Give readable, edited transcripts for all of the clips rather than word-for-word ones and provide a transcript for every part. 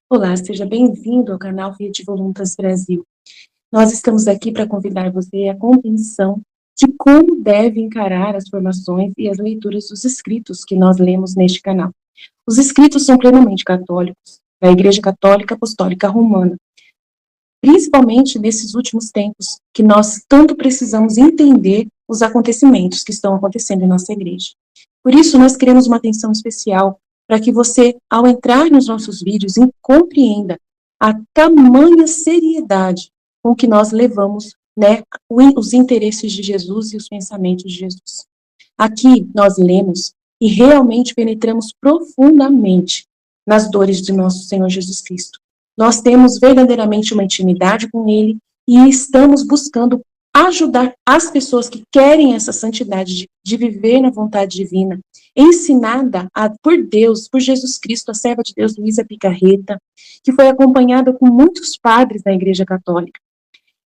Olá, seja bem-vindo ao canal Rede Voluntas Brasil. Nós estamos aqui para convidar você à compreensão de como deve encarar as formações e as leituras dos escritos que nós lemos neste canal. Os escritos são plenamente católicos, da Igreja Católica Apostólica Romana, principalmente nesses últimos tempos, que nós tanto precisamos entender os acontecimentos que estão acontecendo em nossa igreja. Por isso, nós queremos uma atenção especial para que você, ao entrar nos nossos vídeos, compreenda a tamanha seriedade com que nós levamos, né, os interesses de Jesus e os pensamentos de Jesus. Aqui nós lemos e realmente penetramos profundamente nas dores de nosso Senhor Jesus Cristo. Nós temos verdadeiramente uma intimidade com Ele e estamos buscando ajudar as pessoas que querem essa santidade de viver na vontade divina, ensinada por Deus, por Jesus Cristo, a serva de Deus, Luísa Picarreta, que foi acompanhada com muitos padres da Igreja Católica.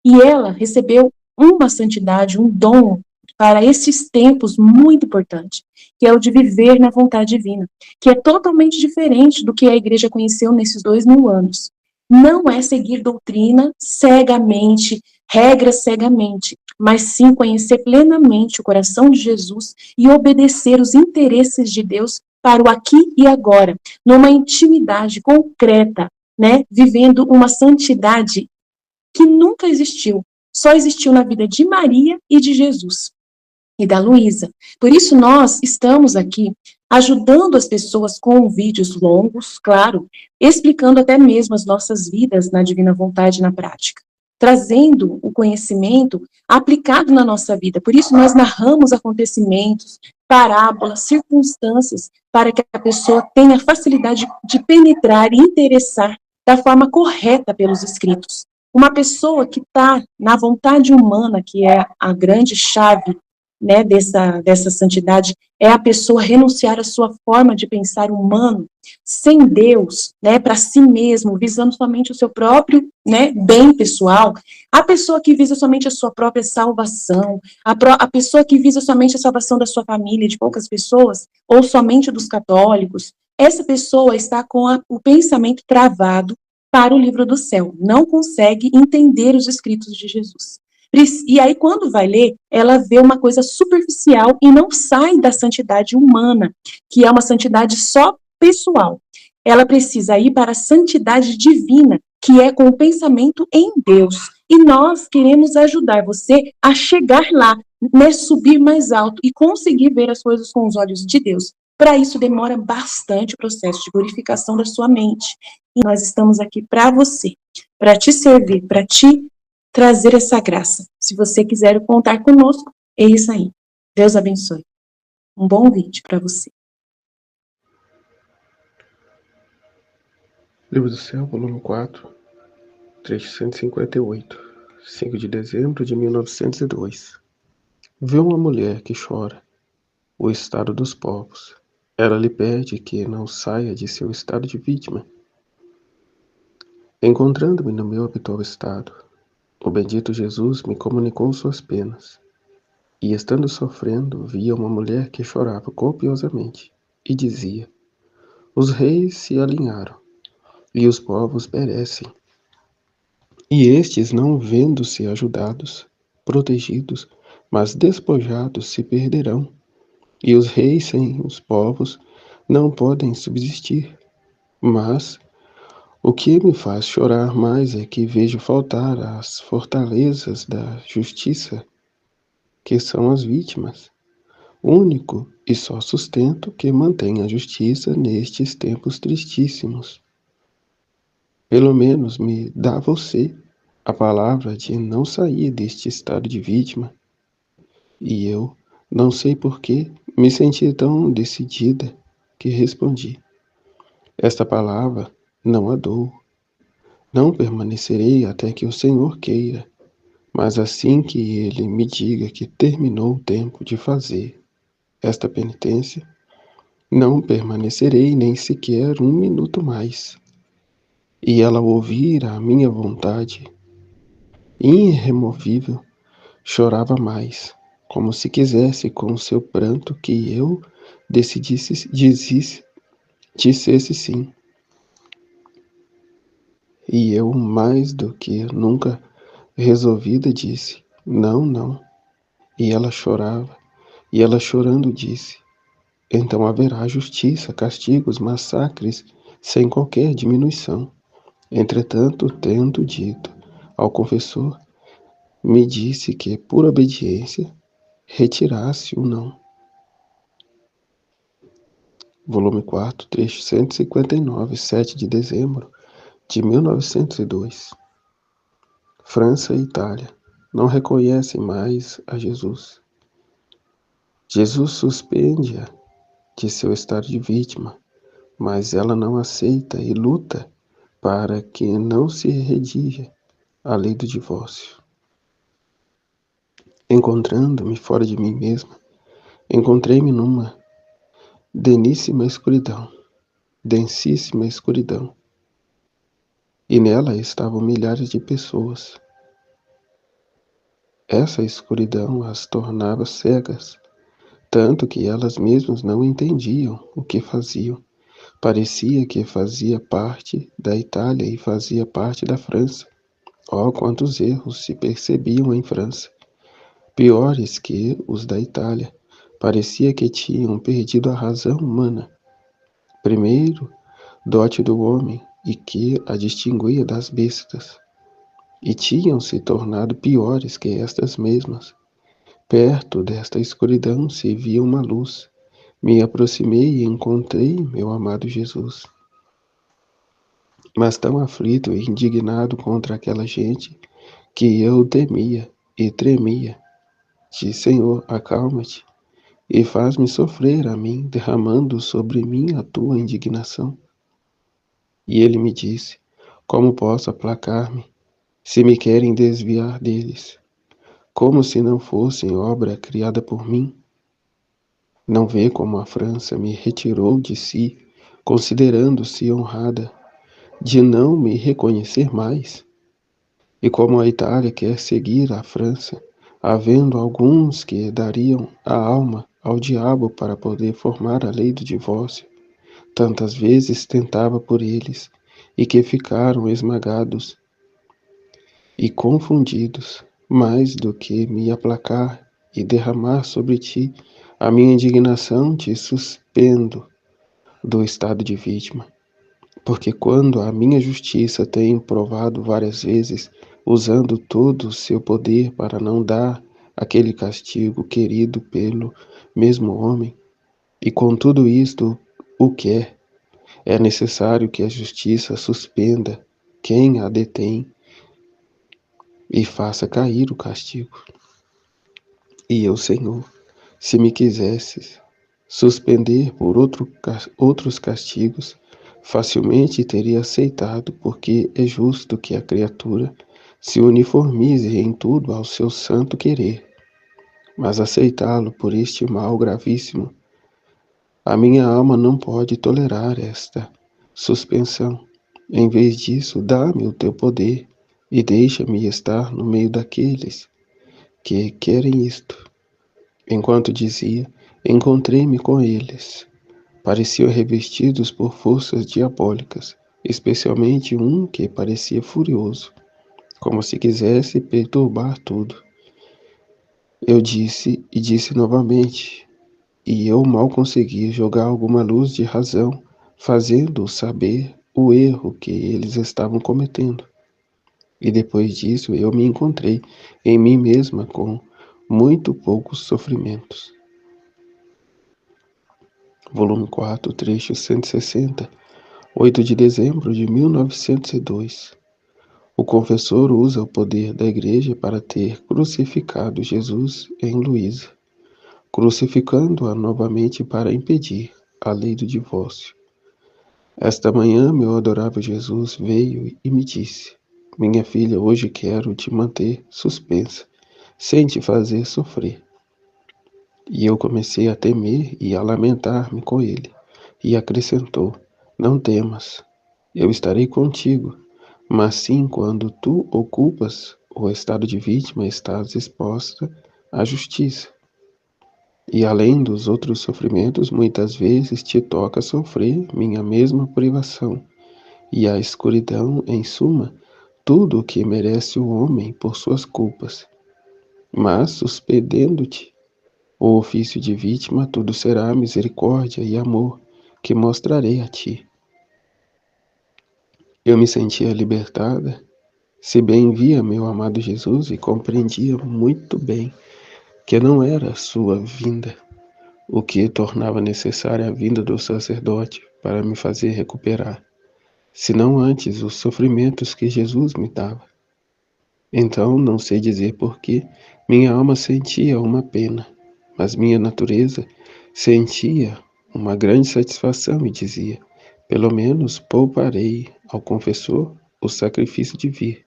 E ela recebeu uma santidade, um dom para esses tempos muito importante, que é o de viver na vontade divina, que é totalmente diferente do que a igreja conheceu nesses 2000 anos. Não é seguir doutrina cegamente, regras cegamente, mas sim conhecer plenamente o coração de Jesus e obedecer os interesses de Deus para o aqui e agora, numa intimidade concreta, né, vivendo uma santidade que nunca existiu, só existiu na vida de Maria e de Jesus e da Luísa. Por isso nós estamos aqui ajudando as pessoas com vídeos longos, claro, explicando até mesmo as nossas vidas na divina vontade na prática, trazendo o conhecimento aplicado na nossa vida. Por isso nós narramos acontecimentos, parábolas, circunstâncias, para que a pessoa tenha facilidade de penetrar e interessar da forma correta pelos escritos. Uma pessoa que está na vontade humana, que é a grande chave, né, dessa santidade, é a pessoa renunciar à sua forma de pensar humano, sem Deus, né, para si mesmo, visando somente o seu próprio, né, bem pessoal. A pessoa que visa somente a sua própria salvação, a pessoa que visa somente a salvação da sua família, de poucas pessoas, ou somente dos católicos, essa pessoa está com o pensamento travado para o livro do céu, não consegue entender os escritos de Jesus. E aí, quando vai ler, ela vê uma coisa superficial e não sai da santidade humana, que é uma santidade só pessoal. Ela precisa ir para a santidade divina, que é com o pensamento em Deus. E nós queremos ajudar você a chegar lá, né, subir mais alto e conseguir ver as coisas com os olhos de Deus. Para isso, demora bastante o processo de purificação da sua mente. E nós estamos aqui para você, para te servir, para te trazer essa graça. Se você quiser contar conosco, é isso aí. Deus abençoe. Um bom vídeo para você. Livro do Céu, volume 4, trecho 158, 5 de dezembro de 1902. Vê uma mulher que chora, o estado dos povos. Ela lhe pede que não saia de seu estado de vítima. Encontrando-me no meu habitual estado, o bendito Jesus me comunicou suas penas. E estando sofrendo, via uma mulher que chorava copiosamente e dizia: os reis se alinharam e os povos perecem. E estes, não vendo-se ajudados, protegidos, mas despojados, se perderão. E os reis sem os povos não podem subsistir. Mas o que me faz chorar mais é que vejo faltar as fortalezas da justiça, que são as vítimas, único e só sustento que mantém a justiça nestes tempos tristíssimos. Pelo menos me dá você a palavra de não sair deste estado de vítima. E eu, não sei por que, me senti tão decidida que respondi: esta palavra não a dou. Não permanecerei até que o Senhor queira, mas assim que Ele me diga que terminou o tempo de fazer esta penitência, não permanecerei nem sequer um minuto mais. E ela ouvir a minha vontade irremovível, chorava mais, como se quisesse com seu pranto que eu dissesse sim. E eu, mais do que nunca resolvida, disse: não, não. E ela chorando disse: então haverá justiça, castigos, massacres, sem qualquer diminuição. Entretanto, tendo dito ao confessor, me disse que, por obediência, retirasse o não. Volume 4, trecho 159, 7 de dezembro de 1902. França e Itália não reconhecem mais a Jesus. Jesus suspende-a de seu estado de vítima, mas ela não aceita e luta para que não se redija a lei do divórcio. Encontrando-me fora de mim mesma, encontrei-me numa densíssima escuridão, e nela estavam milhares de pessoas. Essa escuridão as tornava cegas, tanto que elas mesmas não entendiam o que faziam. Parecia que fazia parte da Itália e fazia parte da França. Oh, quantos erros se percebiam em França, piores que os da Itália. Parecia que tinham perdido a razão humana, primeiro dote do homem, e que a distinguia das bestas, e tinham se tornado piores que estas mesmas. Perto desta escuridão se via uma luz. Me aproximei e encontrei meu amado Jesus. Mas tão aflito e indignado contra aquela gente, que eu temia e tremia. Disse: Senhor, acalma-te e faz-me sofrer a mim, derramando sobre mim a tua indignação. E ele me disse: como posso aplacar-me, se me querem desviar deles, como se não fossem obra criada por mim? Não vê como a França me retirou de si, considerando-se honrada de não me reconhecer mais? E como a Itália quer seguir a França, havendo alguns que dariam a alma ao diabo para poder formar a lei do divórcio, tantas vezes tentava por eles, e que ficaram esmagados e confundidos, mais do que me aplacar e derramar sobre ti a minha indignação, te suspendo do estado de vítima. Porque quando a minha justiça tem provado várias vezes, usando todo o seu poder para não dar aquele castigo querido pelo mesmo homem, e com tudo isto o quer, é necessário que a justiça suspenda quem a detém e faça cair o castigo. E eu, Senhor, se me quisesses suspender por outros castigos, facilmente teria aceitado, porque é justo que a criatura se uniformize em tudo ao seu santo querer. Mas aceitá-lo por este mal gravíssimo, a minha alma não pode tolerar esta suspensão. Em vez disso, dá-me o teu poder e deixa-me estar no meio daqueles que querem isto. Enquanto dizia, encontrei-me com eles. Pareciam revestidos por forças diabólicas, especialmente um que parecia furioso, como se quisesse perturbar tudo. Eu disse e disse novamente, e eu mal conseguia jogar alguma luz de razão, fazendo-os saber o erro que eles estavam cometendo. E depois disso eu me encontrei em mim mesma com muito poucos sofrimentos. Volume 4, trecho 160, 8 de dezembro de 1902. O confessor usa o poder da igreja para ter crucificado Jesus em Luísa, crucificando-a novamente para impedir a lei do divórcio. Esta manhã, meu adorável Jesus veio e me disse: minha filha, hoje quero te manter suspensa, sem te fazer sofrer. E eu comecei a temer e a lamentar-me com ele. E acrescentou: não temas, eu estarei contigo, mas sim quando tu ocupas o estado de vítima, estás exposta à justiça. E além dos outros sofrimentos, muitas vezes te toca sofrer minha mesma privação, e a escuridão, em suma, tudo o que merece o homem por suas culpas. Mas, suspendendo-te o ofício de vítima, tudo será misericórdia e amor que mostrarei a ti. Eu me sentia libertada, se bem via meu amado Jesus e compreendia muito bem que não era sua vinda o que tornava necessária a vinda do sacerdote para me fazer recuperar, senão antes os sofrimentos que Jesus me dava. Então, não sei dizer por que minha alma sentia uma pena, mas minha natureza sentia uma grande satisfação e dizia: pelo menos pouparei ao confessor o sacrifício de vir.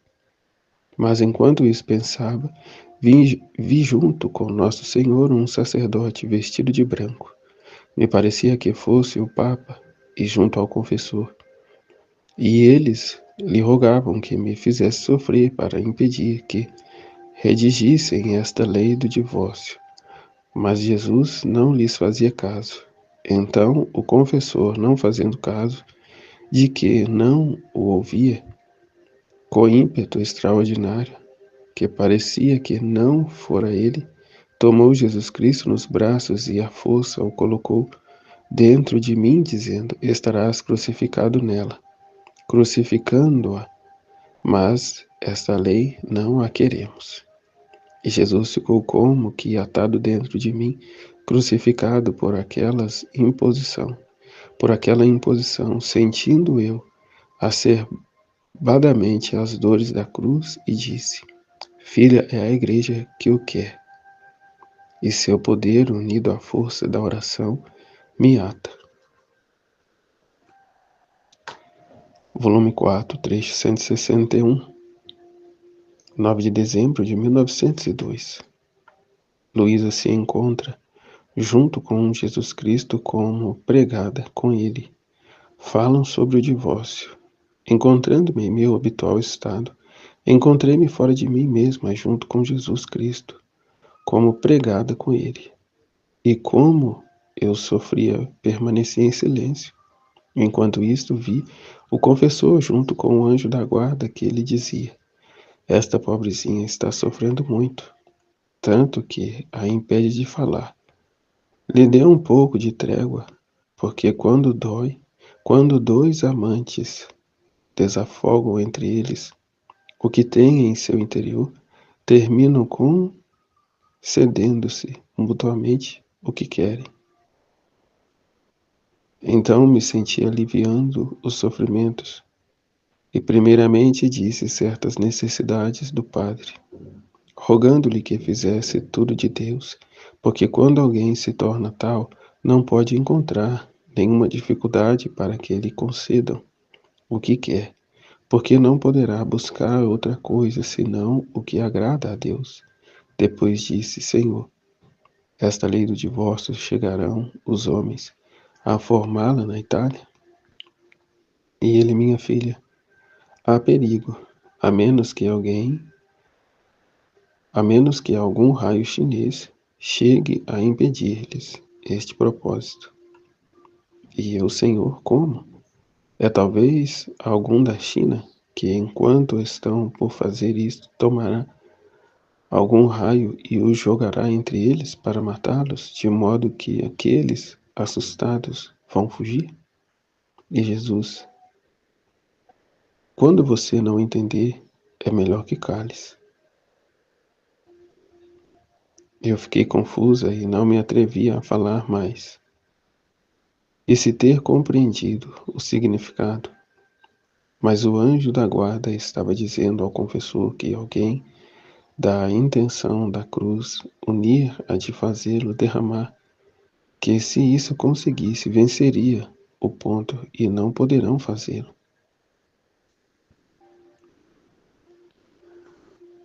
Mas enquanto isso pensava, vi junto com nosso Senhor um sacerdote vestido de branco. Me parecia que fosse o Papa, e junto ao confessor. E eles lhe rogavam que me fizesse sofrer para impedir que redigissem esta lei do divórcio. Mas Jesus não lhes fazia caso. Então o confessor, não fazendo caso de que não o ouvia, com ímpeto extraordinário, que parecia que não fora ele, tomou Jesus Cristo nos braços e à força o colocou dentro de mim, dizendo: estarás crucificado nela, crucificando-a, mas esta lei não a queremos. E Jesus ficou como que atado dentro de mim, crucificado por aquela imposição, sentindo eu acerbadamente as dores da cruz, e disse: Filha, é a igreja que o quer, e seu poder, unido à força da oração, me ata. Volume 4, trecho 161, 9 de dezembro de 1902. Luísa se encontra junto com Jesus Cristo como pregada com ele. Falam sobre o divórcio. Encontrando-me em meu habitual estado, encontrei-me fora de mim mesma junto com Jesus Cristo, como pregada com ele. E como eu sofria, permaneci em silêncio. Enquanto isto, vi o confessor junto com o anjo da guarda, que lhe dizia: esta pobrezinha está sofrendo muito, tanto que a impede de falar. Lhe dê um pouco de trégua, porque quando dois amantes desafogam entre eles o que têm em seu interior, terminam concedendo-se mutuamente o que querem. Então me senti aliviando os sofrimentos e primeiramente disse certas necessidades do padre, rogando-lhe que fizesse tudo de Deus, porque quando alguém se torna tal, não pode encontrar nenhuma dificuldade para que lhe concedam o que quer, porque não poderá buscar outra coisa senão o que agrada a Deus. Depois disse: Senhor, esta lei do divórcio chegarão os homens a formá-la na Itália? E ele: minha filha, há perigo, a menos que algum raio chinês chegue a impedir-lhes este propósito. E eu: Senhor, como? É talvez algum da China que, enquanto estão por fazer isto, tomará algum raio e o jogará entre eles para matá-los, de modo que aqueles assustados vão fugir? E Jesus: quando você não entender, é melhor que cales. Eu fiquei confusa e não me atrevia a falar mais. E se ter compreendido o significado, mas o anjo da guarda estava dizendo ao confessor que alguém da intenção da cruz unir a de fazê-lo derramar, que se isso conseguisse, venceria o ponto e não poderão fazê-lo.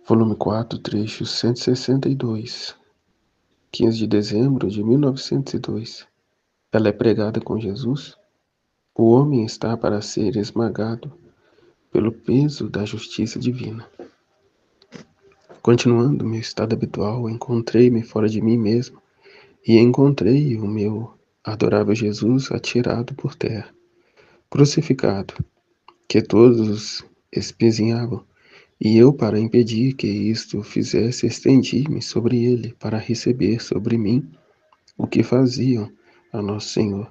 Volume 4, trecho 162, 15 de dezembro de 1902. Ela é pregada com Jesus? O homem está para ser esmagado pelo peso da justiça divina. Continuando meu estado habitual, encontrei-me fora de mim mesmo e encontrei o meu adorável Jesus atirado por terra, crucificado, que todos espezinhavam. E eu, para impedir que isto fizesse, estendi-me sobre ele, para receber sobre mim o que faziam a Nosso Senhor.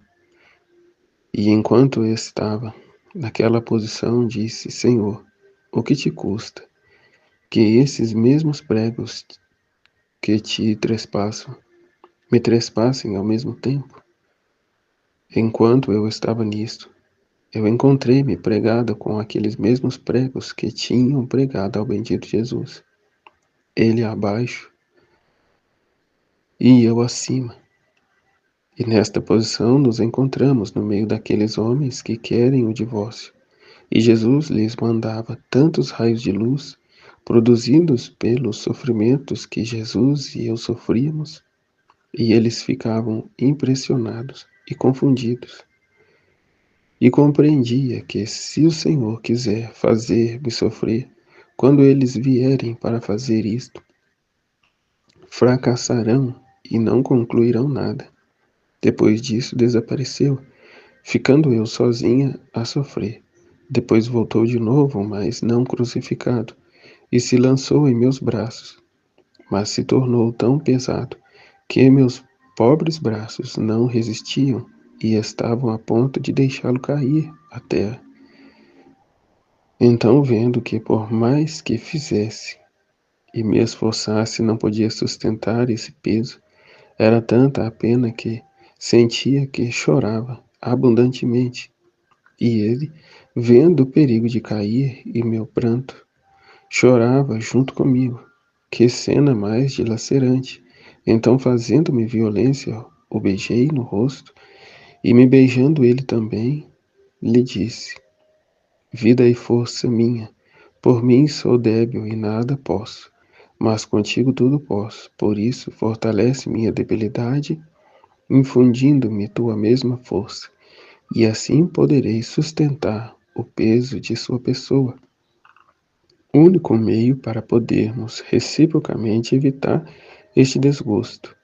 E enquanto eu estava naquela posição, disse: Senhor, o que te custa que esses mesmos pregos que te trespassam, me trespassem ao mesmo tempo? Enquanto eu estava nisto, eu encontrei-me pregado com aqueles mesmos pregos que tinham pregado ao bendito Jesus. Ele abaixo e eu acima. E nesta posição nos encontramos no meio daqueles homens que querem o divórcio. E Jesus lhes mandava tantos raios de luz, produzidos pelos sofrimentos que Jesus e eu sofríamos, e eles ficavam impressionados e confundidos. E compreendia que se o Senhor quiser fazer-me sofrer, quando eles vierem para fazer isto, fracassarão e não concluirão nada. Depois disso desapareceu, ficando eu sozinha a sofrer. Depois voltou de novo, mas não crucificado, e se lançou em meus braços, mas se tornou tão pesado que meus pobres braços não resistiam e estavam a ponto de deixá-lo cair à terra. Então, vendo que por mais que fizesse e me esforçasse, não podia sustentar esse peso, era tanta a pena que sentia que chorava abundantemente. E ele, vendo o perigo de cair e meu pranto, chorava junto comigo. Que cena mais dilacerante! Então, fazendo-me violência, o beijei no rosto e, me beijando ele também, lhe disse: Vida e força minha, por mim sou débil e nada posso, mas contigo tudo posso. Por isso, fortalece minha debilidade, infundindo-me tua mesma força, e assim poderei sustentar o peso de sua pessoa, único meio para podermos reciprocamente evitar este desgosto.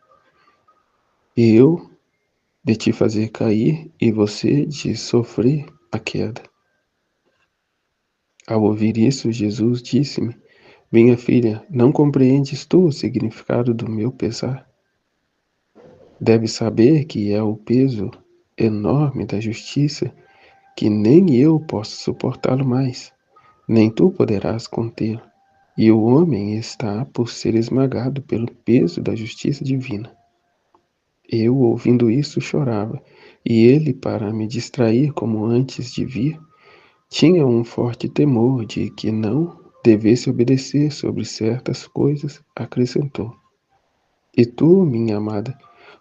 Eu de te fazer cair e você de sofrer a queda. Ao ouvir isso, Jesus disse-me: Minha filha, não compreendes tu o significado do meu pesar? Deves saber que é o peso enorme da justiça que nem eu posso suportá-lo mais, nem tu poderás contê-lo. E o homem está por ser esmagado pelo peso da justiça divina. Eu, ouvindo isso, chorava, e ele, para me distrair como antes de vir, tinha um forte temor de que não devesse obedecer sobre certas coisas, acrescentou. E tu, minha amada,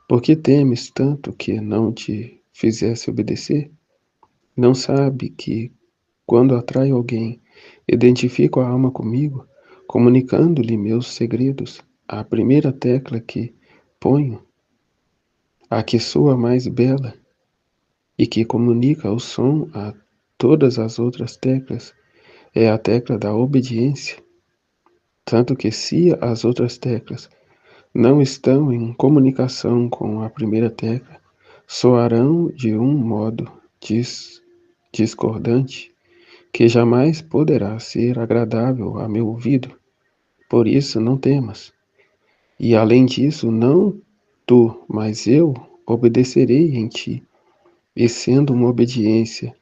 por que temes tanto que não te fizesse obedecer? Não sabe que, quando atraio alguém, identifico a alma comigo, comunicando-lhe meus segredos, a primeira tecla que ponho, a que soa mais bela e que comunica o som a todas as outras teclas, é a tecla da obediência, tanto que se as outras teclas não estão em comunicação com a primeira tecla, soarão de um modo discordante, que jamais poderá ser agradável a meu ouvido. Por isso não temas. E além disso, não tu, mas eu obedecerei em ti, e sendo uma obediência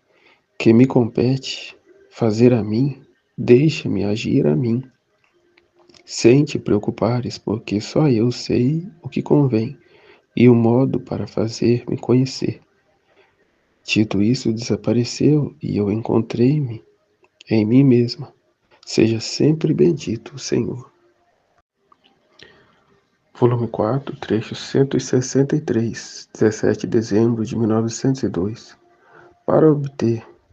que me compete fazer a mim, deixa-me agir a mim, sem te preocupares, porque só eu sei o que convém e o modo para fazer-me conhecer. Dito isso, desapareceu e eu encontrei-me em mim mesma. Seja sempre bendito o Senhor. Volume 4, trecho 163, 17 de dezembro de 1902.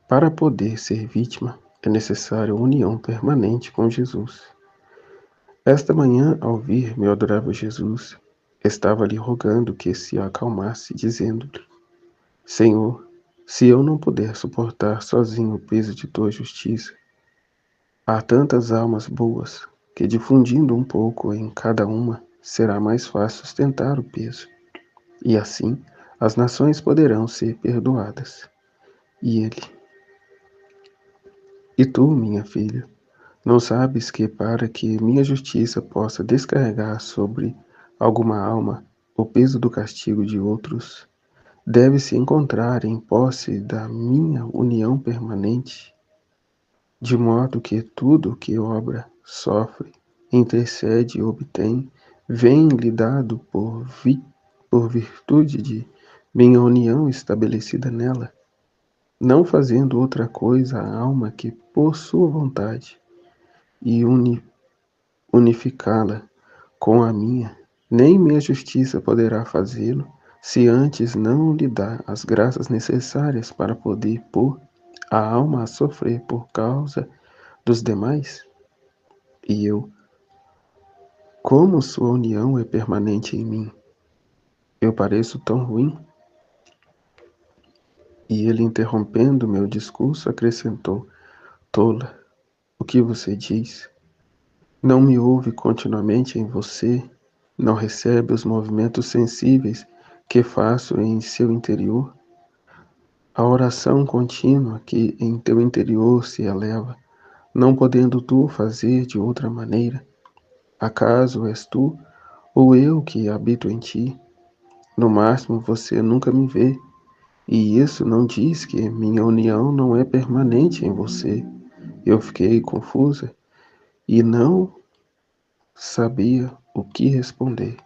Para poder ser vítima, é necessária união permanente com Jesus. Esta manhã, ao vir meu adorável Jesus, estava lhe rogando que se acalmasse, dizendo-lhe: Senhor, se eu não puder suportar sozinho o peso de tua justiça, há tantas almas boas que, difundindo um pouco em cada uma, será mais fácil sustentar o peso. e assim as nações poderão ser perdoadas. E ele: E tu, minha filha, não sabes que para que minha justiça possa descarregar sobre alguma alma o peso do castigo de outros, deve-se encontrar em posse da minha união permanente, de modo que tudo que obra, sofre, intercede e obtém, vem-lhe dado por virtude de minha união estabelecida nela, não fazendo outra coisa a alma que, por sua vontade, e unificá-la com a minha, nem minha justiça poderá fazê-lo, se antes não lhe dá as graças necessárias para poder pôr a alma a sofrer por causa dos demais. E eu, como sua união é permanente em mim, eu pareço tão ruim? E ele, interrompendo meu discurso, acrescentou: Tola, o que você diz? Não me ouve continuamente em você? Não recebe os movimentos sensíveis que faço em seu interior? A oração contínua que em teu interior se eleva, não podendo tu fazer de outra maneira? Acaso és tu ou eu que habito em ti? No máximo você nunca me vê, e isso não diz que minha união não é permanente em você. Eu fiquei confusa e não sabia o que responder.